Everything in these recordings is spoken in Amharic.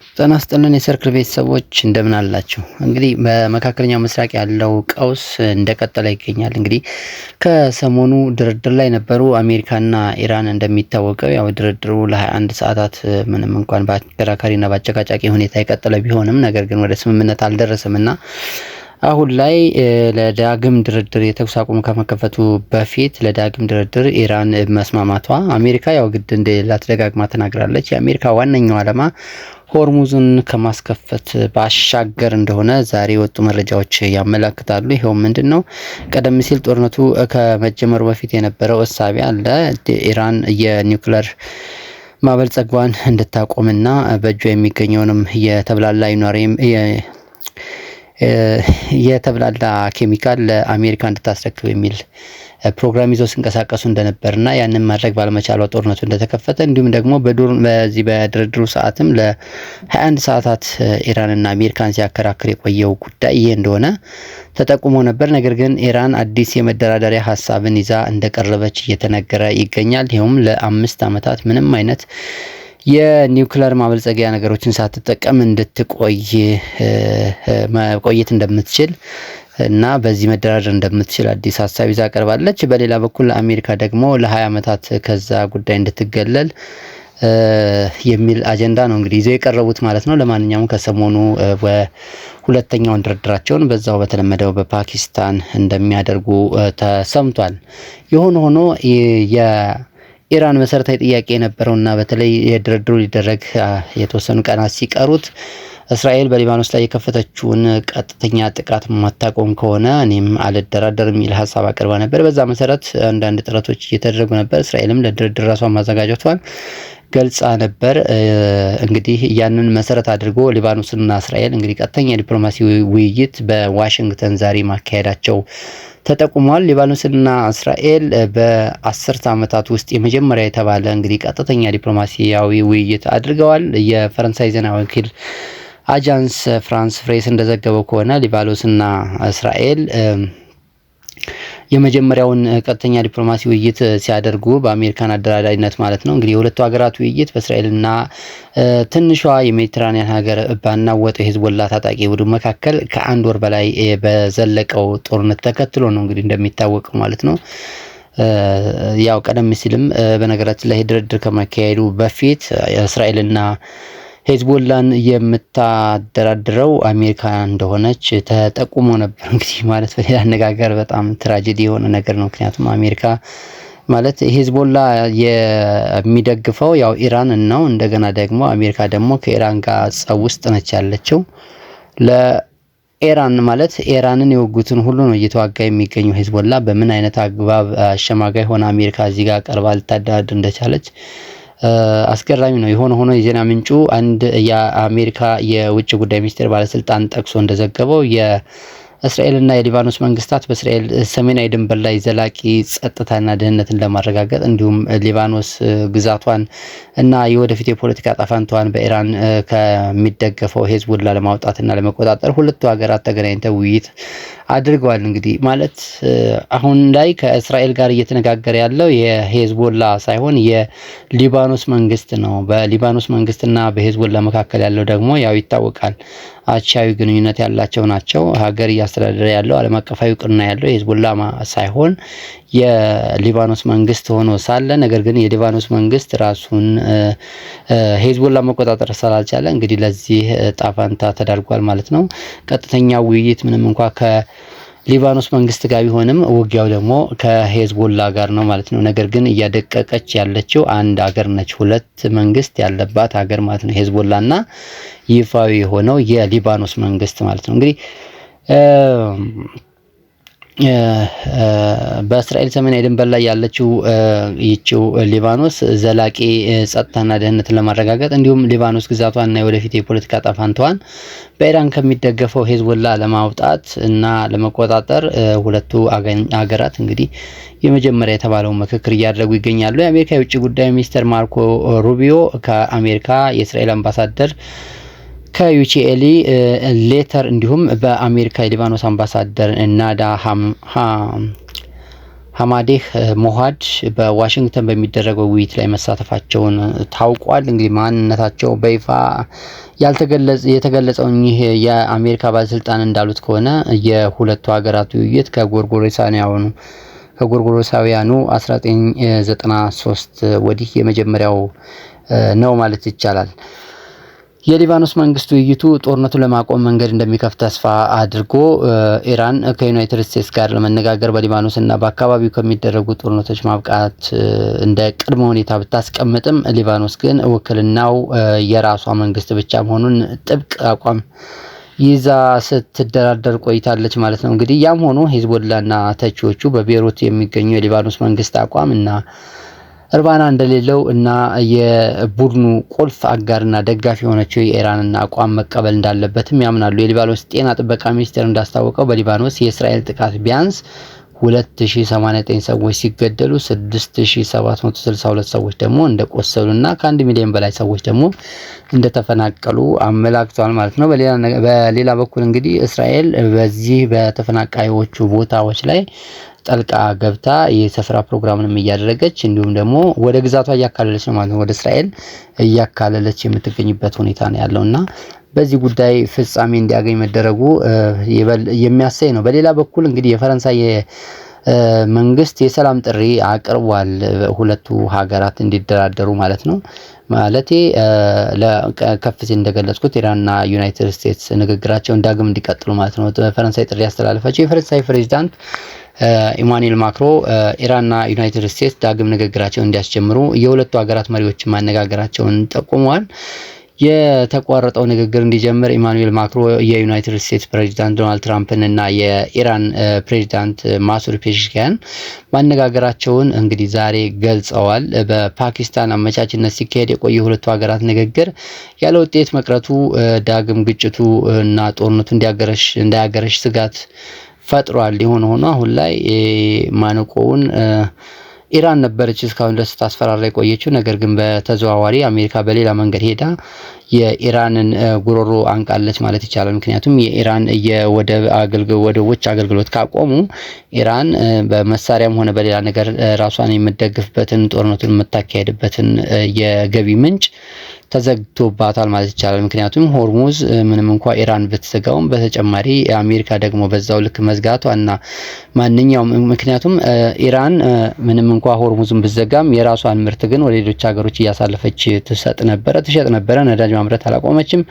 ጤና ይስጥልን የሰርክል ቤተሰቦች እንደምን አላችሁ? እንግዲህ በመካከለኛው ምስራቅ ያለው ቀውስ እንደቀጠለ ይገኛል። እንግዲህ ከሰሞኑ ድርድር ላይ ነበሩ አሜሪካና ኢራን። እንደሚታወቀው ያው ድርድሩ ለ21 ሰዓታት ምንም እንኳን በአከራካሪና በአጨቃጫቂ ሁኔታ የቀጠለ ቢሆንም ነገር ግን ወደ ስምምነት አልደረሰምና አሁን ላይ ለዳግም ድርድር የተኩስ አቁም ከመከፈቱ በፊት ለዳግም ድርድር ኢራን መስማማቷ አሜሪካ ያው ግድ እንደሌላት ደጋግማ ተናግራለች። የአሜሪካ ዋነኛው ዓላማ ሆርሙዝን ከማስከፈት ባሻገር እንደሆነ ዛሬ የወጡ መረጃዎች ያመለክታሉ። ይሄው ምንድነው? ቀደም ሲል ጦርነቱ ከመጀመሩ በፊት የነበረው እሳቤ አለ። ኢራን የኒውክሌር ማበልጸጓን እንድታቆምና በእጇ የሚገኘውንም የተብላላ ዩራኒየም የተብላላ ኬሚካል ለአሜሪካ እንድታስረክብ የሚል ፕሮግራም ይዘው ሲንቀሳቀሱ እንደነበርና ያንን ማድረግ ባለመቻሏ ጦርነቱ እንደተከፈተ እንዲሁም ደግሞ በዚህ በድርድሩ ሰዓትም ለ21 ሰዓታት ኢራንና አሜሪካን ሲያከራክር የቆየው ጉዳይ ይሄ እንደሆነ ተጠቁሞ ነበር። ነገር ግን ኢራን አዲስ የመደራደሪያ ሀሳብን ይዛ እንደቀረበች እየተነገረ ይገኛል። ይኸውም ለ5 ዓመታት ምንም አይነት የኒውክሌር ማበልጸጊያ ነገሮችን ሳትጠቀም እንድትቆይ መቆየት እንደምትችል እና በዚህ መደራደር እንደምትችል አዲስ ሀሳብ ይዛ ቀርባለች። በሌላ በኩል አሜሪካ ደግሞ ለ20 ዓመታት ከዛ ጉዳይ እንድትገለል የሚል አጀንዳ ነው እንግዲህ ይዘው የቀረቡት ማለት ነው። ለማንኛውም ከሰሞኑ ሁለተኛውን ድርድራቸውን በዛው በተለመደው በፓኪስታን እንደሚያደርጉ ተሰምቷል። የሆነ ሆኖ ኢራን መሰረታዊ ጥያቄ የነበረውና በተለይ የድርድሩ ሊደረግ የተወሰኑ ቀናት ሲቀሩት እስራኤል በሊባኖስ ላይ የከፈተችውን ቀጥተኛ ጥቃት ማታቆም ከሆነ እኔም አልደራደርም የሚል ሀሳብ አቅርባ ነበር። በዛ መሰረት አንዳንድ ጥረቶች እየተደረጉ ነበር። እስራኤልም ለድርድር ራሷን ማዘጋጀቷን ገልጻ ነበር። እንግዲህ ያንን መሰረት አድርጎ ሊባኖስና እስራኤል እንግዲህ ቀጥተኛ ዲፕሎማሲ ውይይት በዋሽንግተን ዛሬ ማካሄዳቸው ተጠቁሟል። ሊባኖስና እስራኤል በ10 ዓመታት ውስጥ የመጀመሪያ የተባለ እንግዲህ ቀጥተኛ ዲፕሎማሲያዊ ውይይት አድርገዋል። የፈረንሳይ ዜና ወኪል አጃንስ ፍራንስ ፕሬስ እንደዘገበው ከሆነ ሊባኖስና እስራኤል የመጀመሪያውን ቀጥተኛ ዲፕሎማሲ ውይይት ሲያደርጉ በአሜሪካን አደራዳሪነት ማለት ነው። እንግዲህ የሁለቱ ሀገራት ውይይት በእስራኤልና ትንሿ የሜዲትራኒያን ሀገር ባናወጠው የሂዝቦላ ታጣቂ ቡድን መካከል ከ1 ወር በላይ በዘለቀው ጦርነት ተከትሎ ነው እንግዲህ እንደሚታወቀው ማለት ነው። ያው ቀደም ሲልም በነገራችን ላይ ድርድር ከመካሄዱ በፊት እስራኤልና ሂዝቦላን የምታደራድረው አሜሪካ እንደሆነች ተጠቁሞ ነበር። እንግዲህ ማለት በሌላ አነጋገር በጣም ትራጀዲ የሆነ ነገር ነው። ምክንያቱም አሜሪካ ማለት ሂዝቦላ የሚደግፈው ያው ኢራን ነው። እንደገና ደግሞ አሜሪካ ደግሞ ከኢራን ጋር ጸብ ውስጥ ነች ያለችው። ለኢራን ማለት ኢራንን የወጉትን ሁሉ ነው እየተዋጋ የሚገኘው ሂዝቦላ። በምን አይነት አግባብ አሸማጋይ ሆነ አሜሪካ እዚህ ጋር ቀርባ ልታደራድር እንደቻለች አስገራሚ ነው። የሆነ ሆኖ የዜና ምንጩ አንድ የአሜሪካ የውጭ ጉዳይ ሚኒስቴር ባለስልጣን ጠቅሶ እንደዘገበው የእስራኤልና የሊባኖስ መንግስታት በእስራኤል ሰሜናዊ ድንበር ላይ ዘላቂ ጸጥታና ደህንነትን ለማረጋገጥ እንዲሁም ሊባኖስ ግዛቷን እና የወደፊት የፖለቲካ ጣፋንቷን በኢራን ከሚደገፈው ሂዝቦላ ለማውጣትና ለመቆጣጠር ሁለቱ ሀገራት ተገናኝተው ውይይት አድርገዋል። እንግዲህ ማለት አሁን ላይ ከእስራኤል ጋር እየተነጋገረ ያለው የሂዝቦላ ሳይሆን የሊባኖስ መንግስት ነው። በሊባኖስ መንግስትና በሂዝቦላ መካከል ያለው ደግሞ ያው ይታወቃል አቻዊ ግንኙነት ያላቸው ናቸው። ሀገር እያስተዳደረ ያለው ዓለም አቀፋዊ እውቅና ያለው የሂዝቦላ ሳይሆን የሊባኖስ መንግስት ሆኖ ሳለ ነገር ግን የሊባኖስ መንግስት ራሱን ሂዝቦላ መቆጣጠር ስላልቻለ እንግዲህ ለዚህ ጣፋንታ ተዳርጓል ማለት ነው። ቀጥተኛ ውይይት ምንም እንኳን ከሊባኖስ መንግስት ጋር ቢሆንም ውጊያው ደግሞ ከሂዝቦላ ጋር ነው ማለት ነው። ነገር ግን እያደቀቀች ያለችው አንድ ሀገር ነች፣ ሁለት መንግስት ያለባት ሀገር ማለት ነው። ሂዝቦላና ይፋዊ የሆነው የሊባኖስ መንግስት ማለት ነው። እንግዲህ በእስራኤል ሰሜናዊ ድንበር ላይ ያለችው ይቺው ሊባኖስ ዘላቂ ጸጥታና ደህንነትን ለማረጋገጥ እንዲሁም ሊባኖስ ግዛቷንና የወደፊት የፖለቲካ ጣፋንታዋን በኢራን ከሚደገፈው ሂዝቦላ ለማውጣት እና ለመቆጣጠር ሁለቱ ሀገራት እንግዲህ የመጀመሪያ የተባለው ምክክር እያደረጉ ይገኛሉ። የአሜሪካ የውጭ ጉዳይ ሚኒስትር ማርኮ ሩቢዮ ከአሜሪካ የእስራኤል አምባሳደር ከዩቺኤሊ ሌተር እንዲሁም በአሜሪካ የሊባኖስ አምባሳደር ናዳ ሐማዴህ ሞሃድ በዋሽንግተን በሚደረገው ውይይት ላይ መሳተፋቸውን ታውቋል። እንግዲህ ማንነታቸው በይፋ የተገለጸው ይህ የአሜሪካ ባለስልጣን እንዳሉት ከሆነ የሁለቱ ሀገራት ውይይት ከጎርጎሮሳውያኑ 1993 ወዲህ የመጀመሪያው ነው ማለት ይቻላል። የሊባኖስ መንግስት ውይይቱ ጦርነቱን ለማቆም መንገድ እንደሚከፍት ተስፋ አድርጎ ኢራን ከዩናይትድ ስቴትስ ጋር ለመነጋገር በሊባኖስና በአካባቢው ከሚደረጉ ጦርነቶች ማብቃት እንደ ቅድመ ሁኔታ ብታስቀምጥም ሊባኖስ ግን ውክልናው የራሷ መንግስት ብቻ መሆኑን ጥብቅ አቋም ይዛ ስትደራደር ቆይታለች ማለት ነው። እንግዲህ ያም ሆኖ ሂዝቦላና ተቺዎቹ በቤይሩት የሚገኙ የሊባኖስ መንግስት አቋም እና እርባና እንደሌለው እና የቡድኑ ቁልፍ አጋርና ደጋፊ የሆነችው የኢራንን አቋም መቀበል እንዳለበትም ያምናሉ። የሊባኖስ ጤና ጥበቃ ሚኒስቴር እንዳስታወቀው በሊባኖስ የእስራኤል ጥቃት ቢያንስ 2089 ሰዎች ሲገደሉ 6762 ሰዎች ደግሞ እንደቆሰሉና ከ1 ሚሊዮን በላይ ሰዎች ደግሞ እንደተፈናቀሉ አመላክቷል ማለት ነው። በሌላ በኩል እንግዲህ እስራኤል በዚህ በተፈናቃዮቹ ቦታዎች ላይ ጠልቃ ገብታ የሰፈራ ፕሮግራምንም እያደረገች እንዲሁም ደግሞ ወደ ግዛቷ እያካለለች ነው ማለት ነው። ወደ እስራኤል እያካለለች የምትገኝበት ሁኔታ ነው ያለውና በዚህ ጉዳይ ፍጻሜ እንዲያገኝ መደረጉ የሚያሳይ ነው። በሌላ በኩል እንግዲህ የፈረንሳይ መንግስት የሰላም ጥሪ አቅርቧል፣ ሁለቱ ሀገራት እንዲደራደሩ ማለት ነው። ማለቴ ለከፍ ሲል እንደገለጽኩት ኢራንና ዩናይትድ ስቴትስ ንግግራቸውን ዳግም እንዲቀጥሉ ማለት ነው። ፈረንሳይ ጥሪ ያስተላለፈችው የፈረንሳይ ፕሬዝዳንት ኢማኑኤል ማክሮ ኢራንና ዩናይትድ ስቴትስ ዳግም ንግግራቸውን እንዲያስጀምሩ የሁለቱ ሀገራት መሪዎችን ማነጋገራቸውን ጠቁመዋል። የተቋረጠው ንግግር እንዲጀምር ኢማኑኤል ማክሮ የዩናይትድ ስቴትስ ፕሬዝዳንት ዶናልድ ትራምፕን እና የኢራን ፕሬዝዳንት ማሱድ ፔዜሽኪያን ማነጋገራቸውን እንግዲህ ዛሬ ገልጸዋል። በፓኪስታን አመቻችነት ሲካሄድ የቆየ ሁለቱ ሀገራት ንግግር ያለ ውጤት መቅረቱ ዳግም ግጭቱ እና ጦርነቱ እንዳያገረሽ ስጋት ፈጥሯል። የሆነ ሆኖ አሁን ላይ ማነቆውን ኢራን ነበረች እስካሁን ድረስ ታስፈራራ የቆየችው። ነገር ግን በተዘዋዋሪ አሜሪካ በሌላ መንገድ ሄዳ የኢራንን ጉሮሮ አንቃለች ማለት ይቻላል። ምክንያቱም የኢራን ወደቦች አገልግሎት ካቆሙ ኢራን በመሳሪያም ሆነ በሌላ ነገር ራሷን የምትደግፍበትን ጦርነቱን የምታካሄድበትን የገቢ ምንጭ ተዘግቶባታል ማለት ይቻላል። ምክንያቱም ሆርሙዝ ምንም እንኳን ኢራን ብትዘጋውም በተጨማሪ አሜሪካ ደግሞ በዛው ልክ መዝጋቷና ማንኛውም ምክንያቱም ኢራን ምንም እንኳን ሆርሙዝን ብትዘጋም የራሷን ምርት ግን ወደ ሌሎች ሀገሮች እያሳለፈች ትሸጥ ነበረ። ነዳጅ ማምረት አላቆመችም።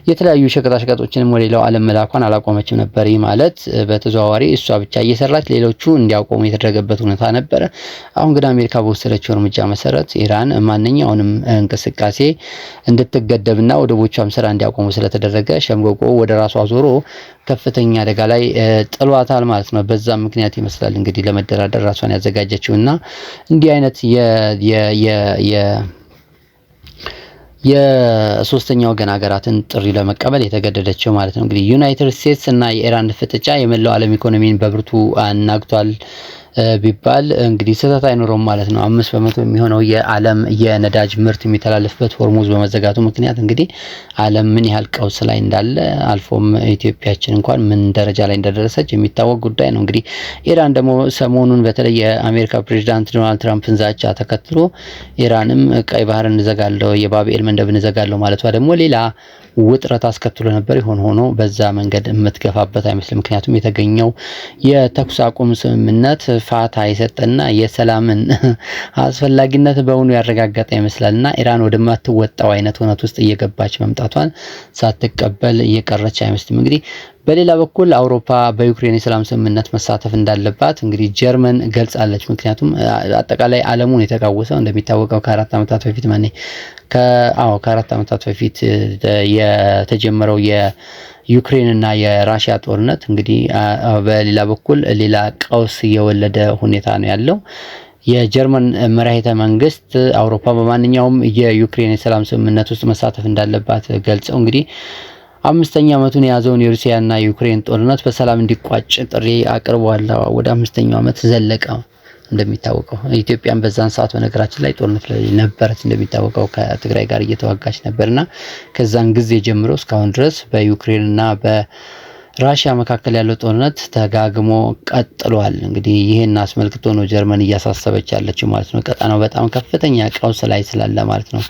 የተለያዩ ሸቀጣሸቀጦችንም ወደ ሌላው ዓለም መላኳን አላቆመችም ነበር። ይህ ማለት በተዘዋዋሪ እሷ ብቻ እየሰራች ሌሎቹ እንዲያቆሙ የተደረገበት ሁኔታ ነበረ። አሁን ግን አሜሪካ በወሰደችው እርምጃ መሰረት ኢራን ማንኛውንም እንቅስቃሴ እንድትገደብና ወደቦቿም ስራ እንዲያቆሙ ስለተደረገ ሸምጎቆ ወደ ራሷ ዞሮ ከፍተኛ አደጋ ላይ ጥሏታል ማለት ነው። በዛ ምክንያት ይመስላል እንግዲህ ለመደራደር ራሷን ያዘጋጀችውና እንዲህ አይነት የሶስተኛ ወገን ሀገራትን ጥሪ ለመቀበል የተገደደችው ማለት ነው። እንግዲህ ዩናይትድ ስቴትስ እና የኢራን ፍጥጫ የመላው ዓለም ኢኮኖሚን በብርቱ አናግቷል ቢባል እንግዲህ ስህተት አይኖረውም ማለት ነው። 5% የሚሆነው የዓለም የነዳጅ ምርት የሚተላለፍበት ሆርሙዝ በመዘጋቱ ምክንያት እንግዲህ ዓለም ምን ያህል ቀውስ ላይ እንዳለ አልፎም ኢትዮጵያችን እንኳን ምን ደረጃ ላይ እንደደረሰች የሚታወቅ ጉዳይ ነው። እንግዲህ ኢራን ደግሞ ሰሞኑን በተለይ የአሜሪካ ፕሬዝዳንት ዶናልድ ትራምፕን ዛቻ ተከትሎ ኢራንም ቀይ ባህርን እንዘጋለሁ፣ የባብኤል መንደብ እንዘጋለሁ ማለቷ ደግሞ ሌላ ውጥረት አስከትሎ ነበር። ሆኖ በዛ መንገድ የምትገፋበት አይመስልም። ምክንያቱም የተገኘው የተኩስ አቁም ስምምነት ፋታ የሰጠና የሰላምን አስፈላጊነት በእውኑ ያረጋገጠ ይመስላልና ኢራን ወደማትወጣው አይነት ሁኔታ ውስጥ እየገባች መምጣቷን ሳትቀበል እየቀረች አይመስልም። እንግዲህ በሌላ በኩል አውሮፓ በዩክሬን የሰላም ስምምነት መሳተፍ እንዳለባት እንግዲህ ጀርመን ገልጻለች። ምክንያቱም አጠቃላይ ዓለሙን የተቃወሰው እንደሚታወቀው ከ4 ዓመታት በፊት ከ4 ዓመታት በፊት የተጀመረው የዩክሬን እና የራሽያ ጦርነት እንግዲህ በሌላ በኩል ሌላ ቀውስ የወለደ ሁኔታ ነው ያለው። የጀርመን መራሄተ መንግስት አውሮፓ በማንኛውም የዩክሬን የሰላም ስምምነት ውስጥ መሳተፍ እንዳለባት ገልጸው እንግዲህ 5ኛ ዓመቱን የያዘውን የሩሲያና የዩክሬን ጦርነት በሰላም እንዲቋጭ ጥሪ አቅርቧል። ወደ 5ኛው ዓመት ዘለቀ። እንደሚታወቀው ኢትዮጵያን በዛን ሰዓት በነገራችን ላይ ጦርነት ላይ ነበረች። እንደሚታወቀው ከትግራይ ጋር እየተዋጋች ነበርና ከዛን ጊዜ ጀምሮ እስካሁን ድረስ በዩክሬንና ራሽያ መካከል ያለው ጦርነት ተጋግሞ ቀጥሏል። እንግዲህ ይሄን አስመልክቶ ነው ጀርመን እያሳሰበች ያለችው ማለት ነው። ቀጣናው በጣም ከፍተኛ ቀውስ ላይ ስላለ ማለት ነው።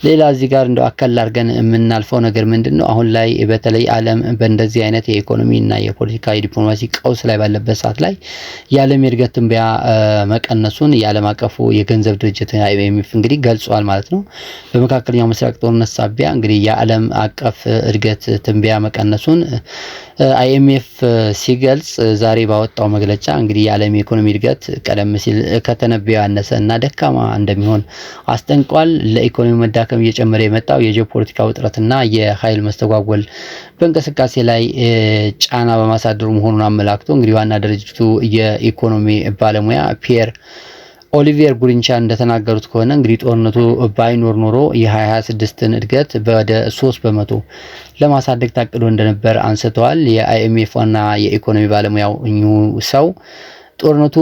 ሌላ እዚህ ጋር እንደው አከል አድርገን የምናልፈው ነገር ምንድነው? አሁን ላይ በተለይ ዓለም በእንደዚህ አይነት የኢኮኖሚና የፖለቲካ የዲፕሎማሲ ቀውስ ላይ ባለበት ሰዓት ላይ የዓለም የእድገት ትንበያ መቀነሱን የዓለም አቀፉ የገንዘብ ድርጅት IMF እንግዲህ ገልጿል ማለት ነው። በመካከለኛው ምስራቅ ጦርነት ሳቢያ እንግዲህ የዓለም አቀፍ እድገት ትንበያ መቀነሱን IMF ሲገልጽ ዛሬ ባወጣው መግለጫ እንግዲህ የዓለም የኢኮኖሚ እድገት ቀደም ሲል ከተነበየው ያነሰ እና ደካማ እንደሚሆን አስጠንቋል። ለኢኮኖሚ መዳከም እየጨመረ የመጣው የጂኦፖለቲካ ውጥረትና የኃይል መስተጓጎል በእንቅስቃሴ ላይ ጫና በማሳደሩ መሆኑን አመላክቶ እንግዲህ ዋና ድርጅቱ የኢኮኖሚ ባለሙያ ፒየር ኦሊቪየር ጉሪንቻን እንደተናገሩት ከሆነ እንግዲህ ጦርነቱ ባይኖር ኖሮ የ2026ን እድገት ወደ 3% ለማሳደግ ታቅዶ እንደነበር አንስተዋል። የIMF ዋና የኢኮኖሚ ባለሙያው ሰው ጦርነቱ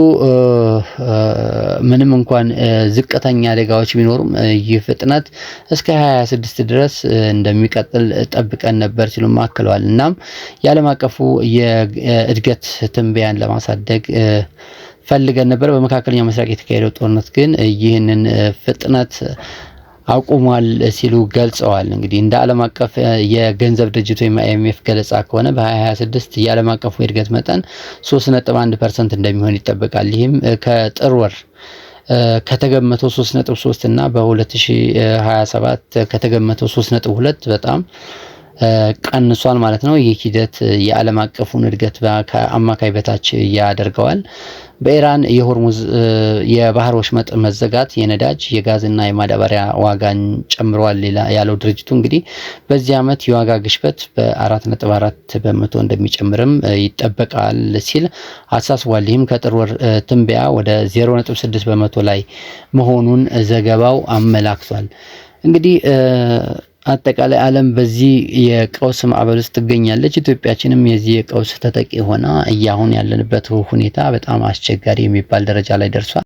ምንም እንኳን ዝቅተኛ አደጋዎች ቢኖሩም ይህ ፍጥነት እስከ 2026 ድረስ እንደሚቀጥል ጠብቀን ነበር ሲሉም አክለዋል። እናም የዓለም አቀፉ የእድገት ትንበያን ለማሳደግ ፈልገን ነበር። በመካከለኛው ምስራቅ የተካሄደው ጦርነት ግን ይህንን ፍጥነት አቁሟል ሲሉ ገልጸዋል። እንግዲህ እንደ ዓለም አቀፍ የገንዘብ ድርጅት ወይም IMF ገለጻ ከሆነ በ2026 የዓለም አቀፉ የእድገት መጠን 3.1% እንደሚሆን ይጠበቃል። ይህም ከጥር ወር ከተገመተው 3.3 እና በ2027 ከተገመተው 3.2 በጣም ቀንሷል ማለት ነው። ይህ ሂደት የዓለም አቀፉን እድገት ከአማካይ በታች ያደርገዋል። በኢራን የሆርሙዝ የባህር ወሽመጥ መዘጋት የነዳጅ የጋዝና የማዳበሪያ ዋጋን ጨምሯል ያለው ድርጅቱ እንግዲህ በዚህ ዓመት የዋጋ ግሽበት በ4.4% እንደሚጨምርም ይጠበቃል ሲል አሳስቧል። ይህም ከጥር ወር ትንበያ ወደ 0.6% ላይ መሆኑን ዘገባው አመላክቷል። እንግዲህ አጠቃላይ ዓለም በዚህ የቀውስ ማዕበል ውስጥ ትገኛለች። ኢትዮጵያችንም የዚህ የቀውስ ተጠቂ ሆና አሁን ያለንበት ሁኔታ በጣም አስቸጋሪ የሚባል ደረጃ ላይ ደርሷል።